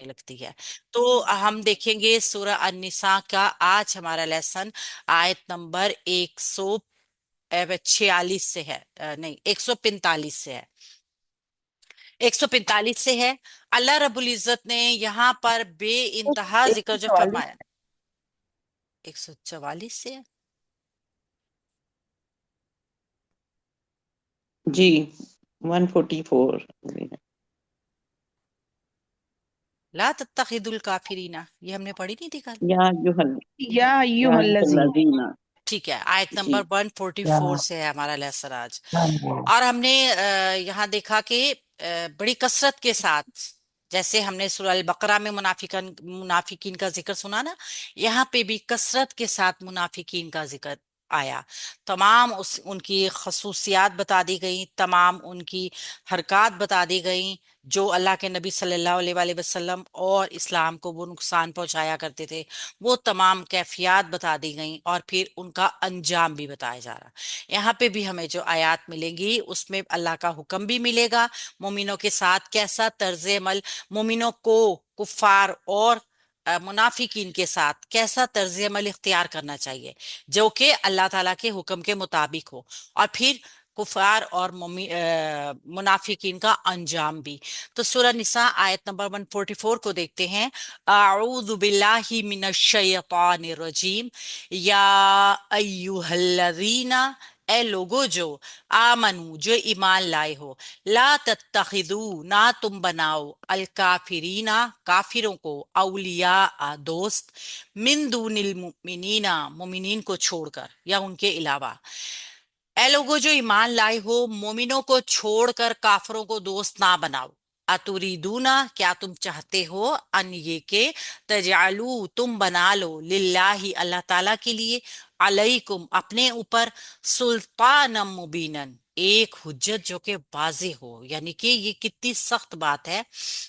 लगती है। तो हम देखेंगे सूरह अन्निसा का आज हमारा लेसन आयत नंबर 146 से है, नहीं 145 से है। 145 से है। अल्लाह रब्बुल इज्जत ने यहाँ पर बे इंतहा एक जिक्र सौ जो चौवालीस फरमाया। 144 से है। जी, 144। ला तत्तखिदुल काफिरीना, ये हमने पढ़ी नहीं थी कल। या युहल या या अय्युहल्लज़ीन। युहल्लज़ीना। ठीक है, आयत जी। नंबर या 144 से है हमारा लेसन आज। हाँ। और हमने यहाँ देखा कि बड़ी कसरत के साथ, जैसे हमने सूरह अल बकरा में मुनाफिकन मुनाफिकीन का जिक्र सुना ना, यहाँ पे भी कसरत के साथ मुनाफिकीन का जिक्र आया। तमाम उस उनकी खसूसियात बता दी गई, तमाम उनकी हरकत बता दी गई, जो अल्लाह के नबी सल्लल्लाहु अलैहि वसल्लम और इस्लाम को वो नुकसान पहुंचाया करते थे। वो तमाम कैफियत बता दी गई और फिर उनका अंजाम भी बताया जा रहा। यहाँ पे भी हमें जो आयत मिलेंगी उसमें अल्लाह का हुक्म भी मिलेगा, मोमिनों के साथ कैसा तर्ज अमल, मोमिनों को कुफार और मुनाफिकीन के साथ कैसा तर्ज अमल इख्तियार करना चाहिए जो कि अल्लाह ताला के हुक्म के मुताबिक हो। और फिर कुफार और मुनाफिकीन का अंजाम भी। तो सूरह निसा आयत नंबर 144 को देखते हैं। आऊज़ु बिल्लाहि मिनश शैतानिर रजीम। या अय्युहल्लज़ीना, ए लोगो जो आमनू जो ईमान लाए हो, ला तत्तखिदू ना तुम बनाओ, अल काफिरीना काफिरों को, औलिया दोस्त, मिन दूनिल मुमिनीना मुमिनीन को छोड़कर या उनके अलावा। ए लोगो जो ईमान लाए हो, मोमिनों को छोड़कर काफरों को दोस्त ना बनाओ। अतुरीदूना, क्या तुम चाहते हो, अन ये के, तजालू तुम बना लो, लिल्लाही अल्लाह ताला के लिए, अलैकुम अपने ऊपर, सुल्तानम मुबीनन एक हुज्जत जो कि वाज़ेह हो। यानी कि ये कितनी सख्त बात है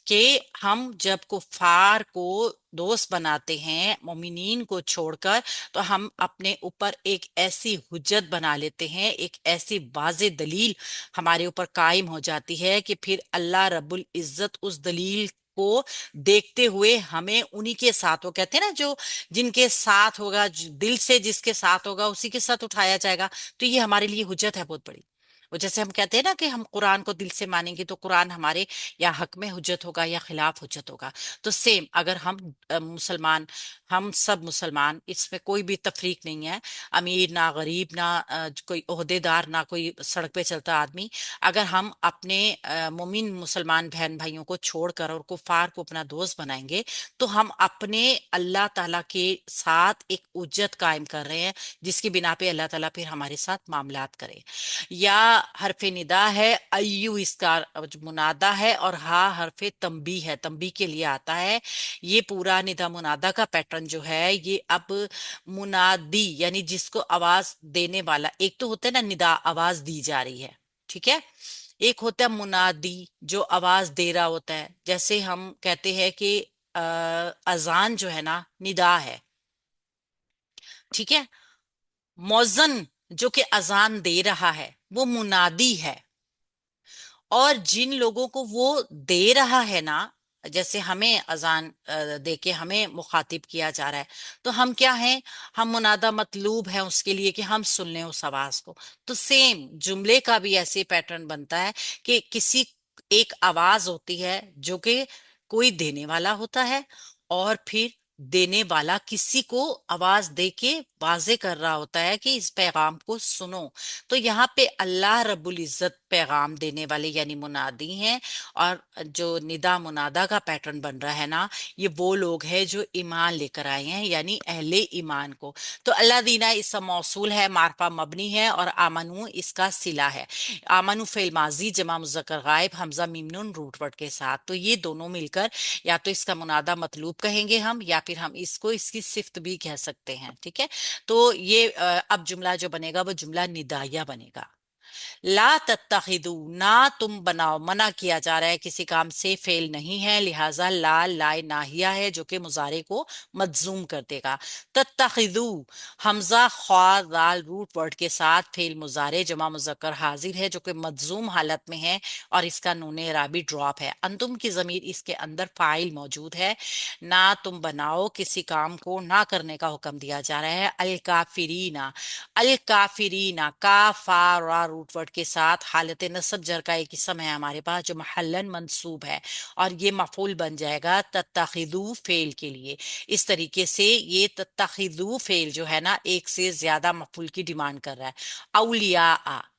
कि हम जब कुफार को दोस्त बनाते हैं मोमिनीन को छोड़कर, तो हम अपने ऊपर एक ऐसी हुज्जत बना लेते हैं, एक ऐसी वाज़ेह दलील हमारे ऊपर कायम हो जाती है कि फिर अल्लाह रब्बुल इज्जत उस दलील को देखते हुए हमें उन्हीं के साथ, वो कहते हैं ना, जो जिनके साथ होगा, दिल से जिसके साथ होगा उसी के साथ उठाया जाएगा। तो ये हमारे लिए हुज्जत है बहुत बड़ी। वो जैसे हम कहते हैं ना कि हम कुरान को दिल से मानेंगे तो कुरान हमारे या हक में हुज्जत होगा या खिलाफ हुज्जत होगा। तो सेम अगर हम मुसलमान, हम सब मुसलमान, इसमें कोई भी तफरीक नहीं है, अमीर ना गरीब ना कोई ओहदेदार ना कोई सड़क पे चलता आदमी, अगर हम अपने मोमिन मुसलमान बहन भाइयों को छोड़कर और कुफार को अपना दोस्त बनाएंगे, तो हम अपने अल्लाह ताला के साथ एक उज्जत कायम कर रहे हैं, जिसकी बिना पे अल्लाह ताला फिर हमारे साथ मामलात करे। या हरफ निदा है, अय्यू इसका जो मुनादा है, और हा हरफ तंबी है, तंबी के लिए आता है। ये पूरा निदा मुनादा का पैटर्न जो है, ये अब मुनादी यानी जिसको आवाज देने वाला, एक तो होता है ना निदा, आवाज दी जा रही है, ठीक है। एक होता है मुनादी जो आवाज दे रहा होता है, जैसे हम कहते हैं कि अजान जो है ना निदा है, ठीक है। मौजन जो कि अजान दे रहा है वो मुनादी है। और जिन लोगों को वो दे रहा है ना, जैसे हमें अजान दे के हमें मुखातिब किया जा रहा है, तो हम क्या हैं, हम मुनादा मतलूब है उसके लिए कि हम सुन लें उस आवाज को। तो सेम जुमले का भी ऐसे पैटर्न बनता है कि किसी एक आवाज होती है जो कि कोई देने वाला होता है, और फिर देने वाला किसी को आवाज दे के वाजे कर रहा होता है कि इस पैगाम को सुनो। तो यहाँ पे अल्लाह रब्बुल इज्जत पैगाम देने वाले यानी मुनादी हैं। और जो निदा मुनादा का पैटर्न बन रहा है ना, ये वो लोग हैं जो ईमान लेकर आए हैं, यानी अहले ईमान को। तो अल्लाह दीना इसका मौसूल है, मारफा मबनी है, और आमनू इसका सिला है। आमनू फेल माजी जमा मुज़क्कर गायब हमजा मीम नून रूट वर्ड के साथ। तो ये दोनों मिलकर या तो इसका मुनादा मतलूब कहेंगे हम, या फिर हम इसको इसकी सिफ्त भी कह सकते हैं, ठीक है। तो ये अब जुमला जो बनेगा वो जुमला निदाया बनेगा। لا تتخذو، نہ تم بناؤ، منع کیا جا رہا ہے، کسی کام سے فعل نہیں ہے، لہذا لا لائے ناہیہ ہے جو کہ مضارع کو مجزوم کر دے گا۔ تتخذو، حمزہ خوا دال روٹ ورڈ کے ساتھ فعل مضارع جمع مذکر حاضر ہے جو کہ مجزوم حالت میں ہے اور اس کا نون اعرابی ڈراپ ہے۔ انتم کی ضمیر اس کے اندر فاعل موجود ہے، نہ تم بناؤ، کسی کام کو نہ کرنے کا حکم دیا جا رہا ہے۔ الکافرین، الکافرین کاف فا را روٹ ورڈ کے ساتھ حالت نصب جر کا ایک قسم ہے ہمارے پاس جو محلن منصوب ہے اور یہ مفعول بن جائے گا تتخذو فعل کے لیے۔ اس طریقے سے یہ تتخذو فعل جو ہے نا ایک سے زیادہ مفعول کی ڈیمانڈ کر رہا ہے۔ اولیاء،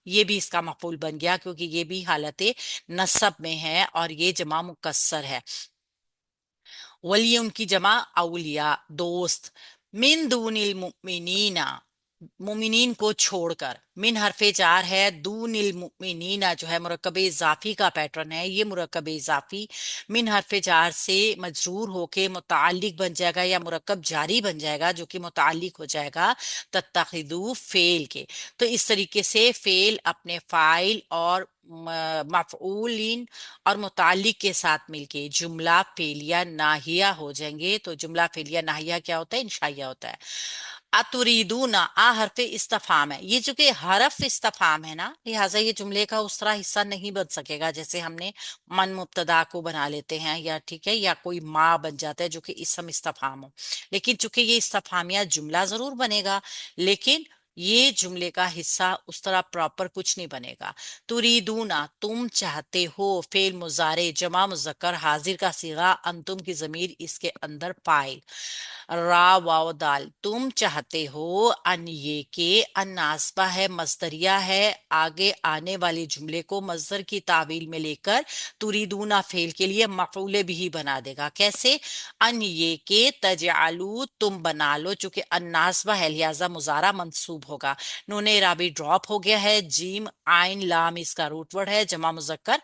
یہ بھی اس کا مفعول بن گیا کیونکہ یہ بھی حالت نصب میں ہے اور یہ جمع مکسر ہے۔ ولی ان کی جمع اولیاء، دوست۔ من دون المؤمنین، مومنین کو چھوڑ کر، من حرف جار ہے، دون المؤمنین جو ہے مرکب اضافی کا پیٹرن ہے، یہ مرکب اضافی من حرف جار سے مجرور ہو کے متعلق بن جائے گا یا مرکب جاری بن جائے گا جو کہ متعلق ہو جائے گا تتخذو فعل کے۔ تو اس طریقے سے فعل اپنے فاعل اور مفعولین اور متعلق کے ساتھ مل کے جملہ فعلیہ ناہیہ ہو جائیں گے۔ تو جملہ فعلیہ ناہیہ کیا ہوتا ہے؟ انشائیہ ہوتا ہے۔ اتریدون، آ حرف استفہام ہے، یہ چونکہ حرف استفہام ہے نا لہٰذا یہ جملے کا اس طرح حصہ نہیں بن سکے گا جیسے ہم نے من مبتدا کو بنا لیتے ہیں یا ٹھیک ہے یا کوئی ما بن جاتا ہے جو کہ اسم استفہام ہو، لیکن چونکہ یہ استفہامیہ جملہ ضرور بنے گا لیکن یہ جملے کا حصہ اس طرح پراپر کچھ نہیں بنے گا۔ تریدونا، تم چاہتے ہو، فعل مضارع جمع مذکر حاضر کا صیغہ، انتم کی ضمیر اس کے اندر فاعل، را واو دال، تم چاہتے ہو، ان یہ کہ، ان ناسبہ ہے، مصدریہ ہے، آگے آنے والے جملے کو مصدر کی تعویل میں لے کر تریدونا فعل کے لیے مفعول بھی بنا دے گا۔ کیسے؟ ان یہ کہ تجعلو، تم بنا لو، چونکہ ان ناسبہ ہے لہذا مضارع منصوب ہوگا، نون اعرابی ڈراپ ہو گیا ہے، جیم عین لام اس کا روٹ ورڈ ہے، جمع مذکر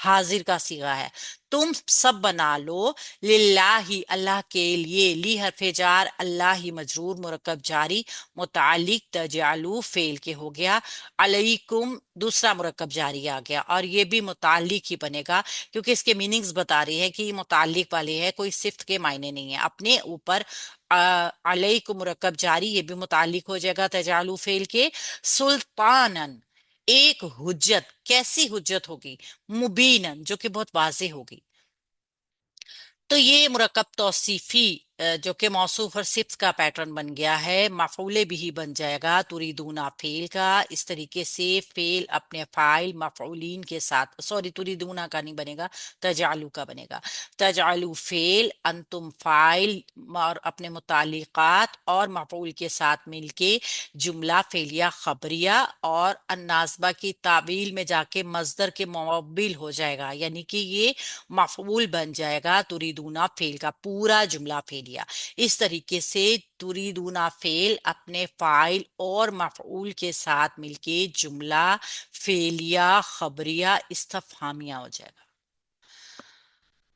حاضر کا صیغہ ہے، تم سب بنا لو، للہ اللہ کے لیے، لی حرف جار، اللہ ہی مجرور مرکب جاری متعلق تجعلو فعل کے ہو گیا، علیکم دوسرا مرکب جاری آ گیا اور یہ بھی متعلق ہی بنے گا کیونکہ اس کے میننگز بتا رہی ہے کہ یہ متعلق والے ہے، کوئی صفت کے معنی نہیں ہے، اپنے اوپر علیکم مرکب جاری یہ بھی متعلق ہو جائے گا تجعلو فعل کے، سلطانن ایک حجت، کیسی حجت ہوگی؟ مبینن جو کہ بہت واضح ہوگی۔ تو یہ مرکب توصیفی جو کہ موصوف اور صفت کا پیٹرن بن گیا ہے، مفعول بھی بن جائے گا تریدونا فعل کا۔ اس طریقے سے فعل اپنے فاعل مفعولین کے ساتھ، سوری تریدونا کا نہیں بنے گا، تجعلو کا بنے گا، تجعلو فعل، انتم فاعل اور اپنے متعلقات اور مفعول کے ساتھ مل کے جملہ فعلیہ خبریہ اور الناصبہ کی تعویل میں جا کے مصدر کے معوّل ہو جائے گا، یعنی کہ یہ مفعول بن جائے گا تریدونا فعل کا پورا جملہ فعلیہ۔ اس طریقے سے تریدونا فعل اپنے فاعل اور مفعول کے ساتھ مل کے جملہ فعلیہ خبریہ استفہامیہ ہو جائے گا۔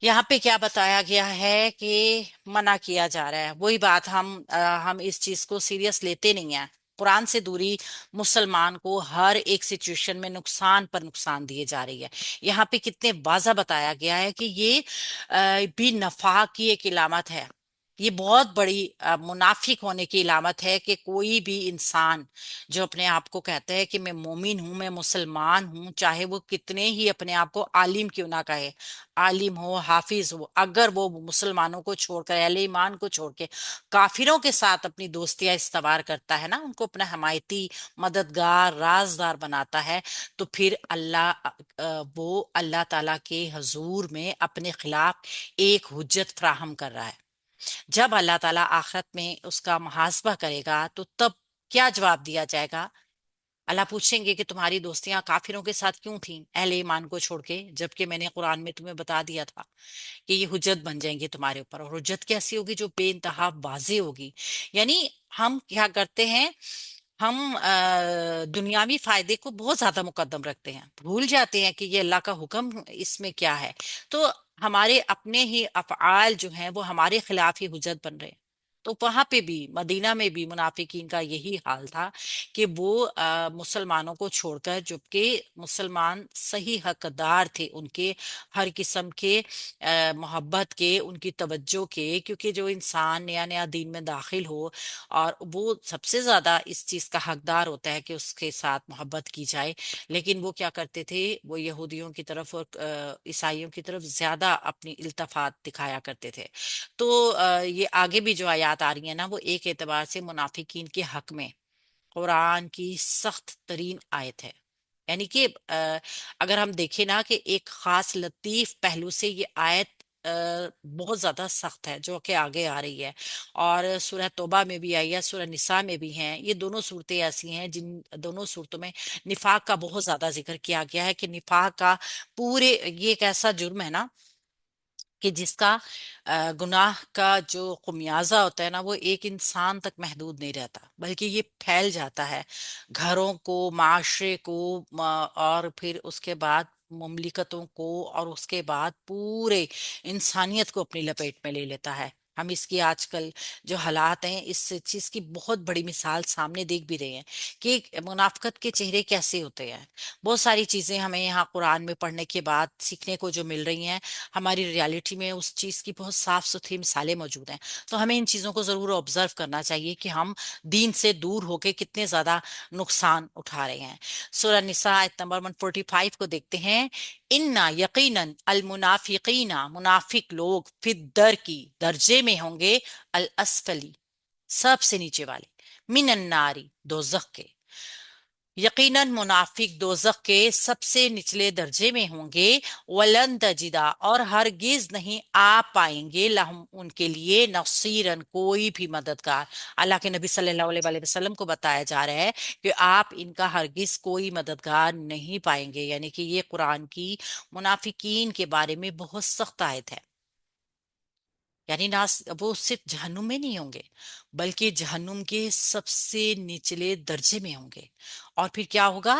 یہاں پہ کیا بتایا گیا ہے کہ منع کیا جا رہا ہے، وہی بات ہم اس چیز کو سیریس لیتے نہیں ہیں۔ قرآن سے دوری مسلمان کو ہر ایک سچویشن میں نقصان پر نقصان دیے جا رہی ہے۔ یہاں پہ کتنے واضح بتایا گیا ہے کہ یہ بھی نفاق کی ایک علامت ہے، یہ بہت بڑی منافق ہونے کی علامت ہے کہ کوئی بھی انسان جو اپنے آپ کو کہتا ہے کہ میں مومن ہوں، میں مسلمان ہوں، چاہے وہ کتنے ہی اپنے آپ کو عالم کیوں نہ کہے، عالم ہو، حافظ ہو، اگر وہ مسلمانوں کو چھوڑ کر، اہل ایمان کو چھوڑ کے کافروں کے ساتھ اپنی دوستیاں استوار کرتا ہے نا، ان کو اپنا حمایتی، مددگار، رازدار بناتا ہے، تو پھر وہ اللہ تعالیٰ کے حضور میں اپنے خلاف ایک حجت فراہم کر رہا ہے۔ جب اللہ تعالیٰ آخرت میں اس کا محاسبہ کرے گا تو تب کیا جواب دیا جائے گا؟ اللہ پوچھیں گے کہ تمہاری دوستیاں کافروں کے ساتھ کیوں تھیں اہل ایمان کو چھوڑ کے، جبکہ میں نے قرآن میں تمہیں بتا دیا تھا کہ یہ حجت بن جائیں گے تمہارے اوپر، اور حجت کیسی ہوگی؟ جو بے انتہا واضح ہوگی۔ یعنی ہم کیا کرتے ہیں، ہم دنیاوی فائدے کو بہت زیادہ مقدم رکھتے ہیں، بھول جاتے ہیں کہ یہ اللہ کا حکم اس میں کیا ہے، تو ہمارے اپنے ہی افعال جو ہیں وہ ہمارے خلاف ہی حجت بن رہے ہیں۔ तो वहां पे भी मदीना में भी मुनाफिकीन का यही हाल था कि वो मुसलमानों को छोड़कर, जबकि मुसलमान सही हकदार थे उनके हर किस्म के मोहब्बत के, उनकी तवज्जो के, क्योंकि जो इंसान नया नया दीन में दाखिल हो और वो सबसे ज्यादा इस चीज का हकदार होता है कि उसके साथ मोहब्बत की जाए। लेकिन वो क्या करते थे, वो यहूदियों की तरफ और ईसाइयों की तरफ ज्यादा अपनी इल्तफात दिखाया करते थे। तो ये आगे भी जो आयत आ रही है ना, वो एक एतबार से मुनाफिकीन के हक में कुरान की सख्त तरीन आयत है। यानी कि अगर हम देखें ना कि एक खास लतीफ पहलू से ये आयत बहुत ज्यादा सख्त है जो कि आगे आ रही है। और सूरह तौबा में भी आई है, सूरह निसा में भी हैं। ये दोनों सूरतें ऐसी हैं जिन दोनों सूरतों में निफाक का बहुत ज्यादा जिक्र किया गया है कि निफाक का पूरे, ये एक ऐसा जुर्म है ना कि जिसका गुनाह का जो खुमियाजा होता है ना, वो एक इंसान तक महदूद नहीं रहता, बल्कि ये फैल जाता है घरों को, माशरे को, और फिर उसके बाद मुमलिकतों को, और उसके बाद पूरे इंसानियत को अपनी लपेट में ले लेता है। हम इसकी आजकल जो हालात हैं, इस चीज की बहुत बड़ी मिसाल सामने देख भी रहे हैं कि मुनाफिकत के चेहरे कैसे होते हैं। बहुत सारी चीजें हमें यहाँ कुरान में पढ़ने के बाद सीखने को जो मिल रही हैं, हमारी रियलिटी में उस चीज की बहुत साफ सुथरी मिसालें मौजूद हैं। तो हमें इन चीजों को जरूर ऑब्जर्व करना चाहिए कि हम दीन से दूर होके कितने ज्यादा नुकसान उठा रहे हैं। सूरह निसा आयत नंबर 145 को देखते हैं। इन्ना यकीनन अल मुनाफिकीना, मुनाफिक लोग, फिद्दर की दर्जे में होंगे, अल असफली सबसे नीचे वाले, मिनन नारी दोजख के। यकीनन मुनाफिक दोजख के सबसे निचले दर्जे में होंगे। वलन तजिदा, और हरगिज नहीं आ पाएंगे, लहम उनके लिए, नसीरन कोई भी मददगार। अल्लाह के नबी सल्लल्लाहु अलैहि वसल्लम को बताया जा रहा है कि आप इनका हरगिज कोई मददगार नहीं पाएंगे। यानी कि ये कुरान की मुनाफिकीन के बारे में बहुत सख्त आयत है। यानी ना वो सिर्फ जहन्नुम में नहीं होंगे, बल्कि जहन्नुम के सबसे निचले दर्जे में होंगे। और फिर क्या होगा,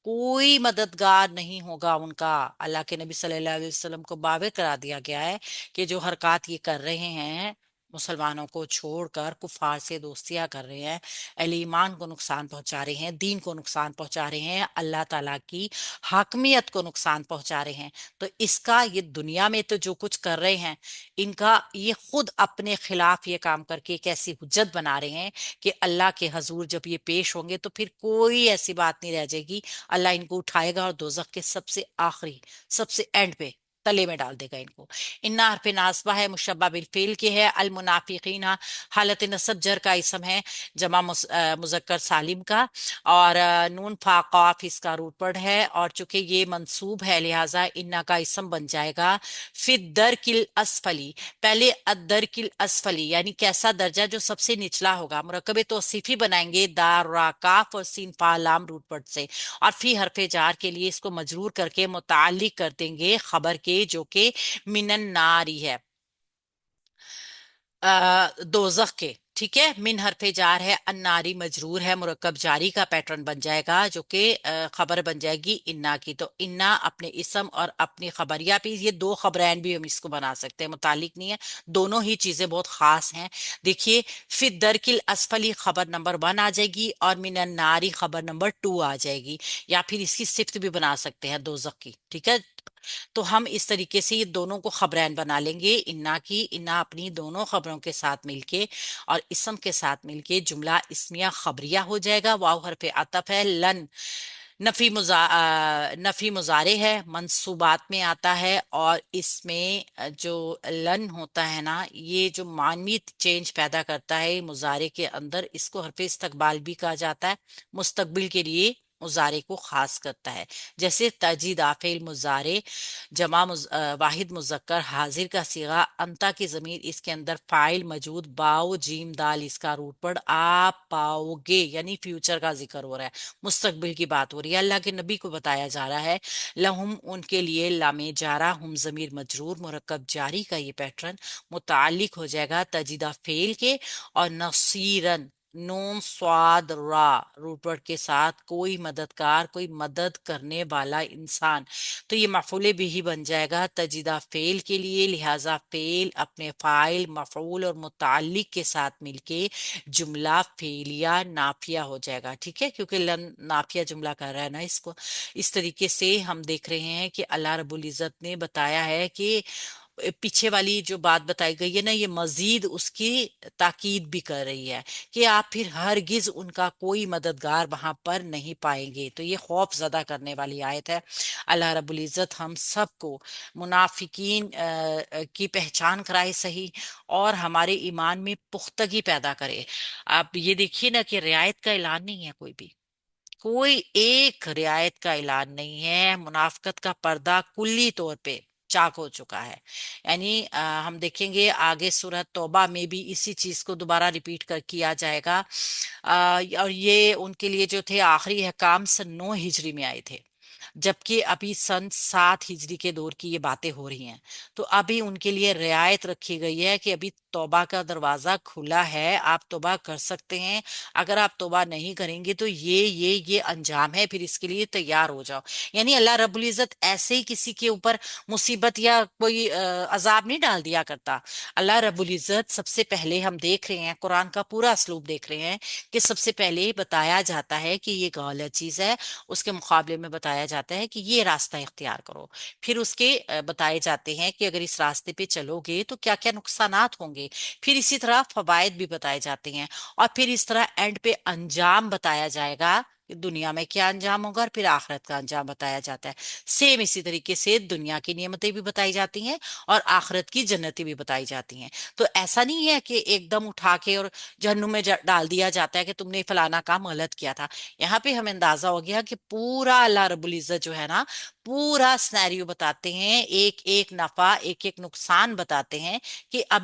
कोई मददगार नहीं होगा उनका। अल्लाह के नबी सल्लल्लाहु अलैहि वसल्लम को बावे करा दिया गया है कि जो हरकत ये कर रहे हैं, मुसलमानों को छोड़कर कुफार से दोस्तियां कर रहे हैं, अहले ईमान को नुकसान पहुंचा रहे हैं, दीन को नुकसान पहुंचा रहे हैं, अल्लाह ताला की हाकमियत को नुकसान पहुंचा रहे हैं। तो इसका ये दुनिया में तो जो कुछ कर रहे हैं, इनका ये खुद अपने खिलाफ ये काम करके एक ऐसी हुज्जत बना रहे हैं कि अल्लाह के हजूर जब ये पेश होंगे तो फिर कोई ऐसी बात नहीं रह जाएगी। अल्लाह इनको उठाएगा और दोजख के सबसे आखिरी, सबसे एंड पे तले में डाल देगा इनको। इन्ना हरफ नासबा है, मुशब्बा बिल फेल के है। अल मुनाफिकीना हालत नसब जर का इसम है, जमा मुजक्कर सालिम का। और नून फा काफ इसका रूट वर्ड है, और चूंकि ये मंसूब है लिहाजा इन्ना का इसम बन जाएगा फिर दर किल असफली। पहले अदर किल असफली यानी कैसा दर्जा, जो सबसे निचला होगा। मुरकबे तौसीफी बनाएंगे दार रा काफ और सीन फा लाम रूट वर्ड से, और फी हरफे जार के लिए इसको मजरूर करके मुताल्लिक कर देंगे खबर के, जो कि मिनन नारी है, दोजख के। ठीक है, मिन हरफे जार है, अन्नारी मजरूर है, मुरक्कब जारी का पैटर्न बन जाएगा, जो कि खबर बन जाएगी इन्ना की। तो इन्ना अपने इसम और अपनी खबरिया भी, ये दो खबरैन भी हम इसको बना सकते हैं, मुतालिक नहीं है। दोनों ही चीजें बहुत खास हैं। देखिए, फिर दरकिल असफली खबर नंबर 1 आ जाएगी, और मिनन नारी खबर नंबर 2 आ जाएगी। या फिर इसकी सिफ्त भी बना सकते हैं दोजख की। ठीक है, तो हम इस तरीके से ये दोनों को खबरैन बना लेंगे इन्ना की। इन्ना अपनी दोनों खबरों के साथ मिलके और इसम के साथ मिलके जुमला इस्मिया खबरिया हो जाएगा। वाव हरफ आतफ है। लन नफी मुजारे है, मंसूबात में आता है, और इसमें जो लन होता है ना, ये जो मानवी चेंज पैदा करता है मुजारे के अंदर, इसको हरफ इस्तकबाल भी कहा जाता है। मुस्तकबिल के लिए मुजारे को खास करता है। जैसे तजीद आफेल मुजारे, वाहिद मुजक्कर हाजिर का सीगा, अंता की जमीर, इसके अंदर फाइल मौजूद, बाओ जीम दाल इसका रूट पड़, आप पाओगे यानी फ्यूचर का जिक्र हो रहा है, मुस्तकबिल की बात हो रही है। अल्लाह के नबी को बताया जा रहा है, लहुम उनके लिए, लामे जारा हम जमीर मजरूर, मुरक्कब जारी का ये पैटर्न मुतालिक हो जाएगा तजीदा फेल के, और नसीरन नून स्वाद रा, रूट वर्ड के साथ कोई मददगार, कोई मदद करने वाला इंसान। तो ये मफूल बिही बन जाएगा तजीदा फेल के लिए, लिहाजा फेल अपने फाइल मफूल और मुताल्लिक के साथ मिलके जुमला फेलिया नाफिया हो जाएगा। ठीक है, क्योंकि लन नाफिया जुमला कर रहा है ना इसको। इस तरीके से हम देख रहे हैं कि अल्लाह रब्बुल इज्जत ने बताया है कि पीछे वाली जो बात बताई गई है ना, ये मजीद उसकी ताकीद भी कर रही है कि आप फिर हरगिज उनका कोई मददगार वहां पर नहीं पाएंगे। तो ये खौफ ज़दा करने वाली आयत है। अल्लाह रब्बुल इज़्ज़त हम सबको मुनाफिकीन की पहचान कराए सही, और हमारे ईमान में पुख्तगी पैदा करे। आप ये देखिए ना कि रियायत का ऐलान नहीं है, कोई भी, कोई एक रियायत का ऐलान नहीं है। मुनाफिकत का पर्दा कुल्ली तौर पे चाक हो चुका है। यानी हम देखेंगे आगे सूरत तौबा में भी इसी चीज को दोबारा रिपीट कर किया जाएगा। और ये उनके लिए जो थे आखिरी अहकाम सन 9 हिजरी में आए थे, जबकि अभी सन 7 हिजरी के दौर की ये बातें हो रही हैं। तो अभी उनके लिए रियायत रखी गई है कि अभी तौबा का दरवाजा खुला है, आप तौबा कर सकते हैं। अगर आप तौबा नहीं करेंगे तो ये अंजाम है, फिर इसके लिए तैयार हो जाओ। यानी अल्लाह रब्बुल इज़्ज़त ऐसे ही किसी के ऊपर मुसीबत या कोई अजाब नहीं डाल दिया करता। अल्लाह रब्बुल इज़्ज़त सबसे पहले, हम देख रहे हैं कुरान का पूरा असलूब देख रहे हैं कि सबसे पहले बताया जाता है कि ये गलत चीज है, उसके मुकाबले में बताया जाता है कि ये रास्ता इख्तियार करो। फिर उसके बताए जाते हैं कि अगर इस रास्ते पे चलोगे तो क्या क्या नुकसानात होंगे। फिर इसी तरह फवायद भी बताए जाते हैं, और फिर इस तरह एंड पे अंजाम बताया जाएगा कि दुनिया में क्या अंजाम होगा, और फिर आखिरत का अंजाम बताया जाता है। सेम इसी तरीके से दुनिया की नियमतें भी बताई जाती हैं और आखिरत की जन्नतें भी बताई जाती हैं। तो ऐसा नहीं है कि एकदम उठा के और जहन्नुम में डाल दिया जाता है कि तुमने फलाना काम गलत किया था। यहाँ पे हमें अंदाजा हो गया कि पूरा अल्लाह रब्बुल इज्जत जो है ना, पूरा सिनेरियो बताते हैं, एक एक नफा एक एक नुकसान बताते हैं कि अब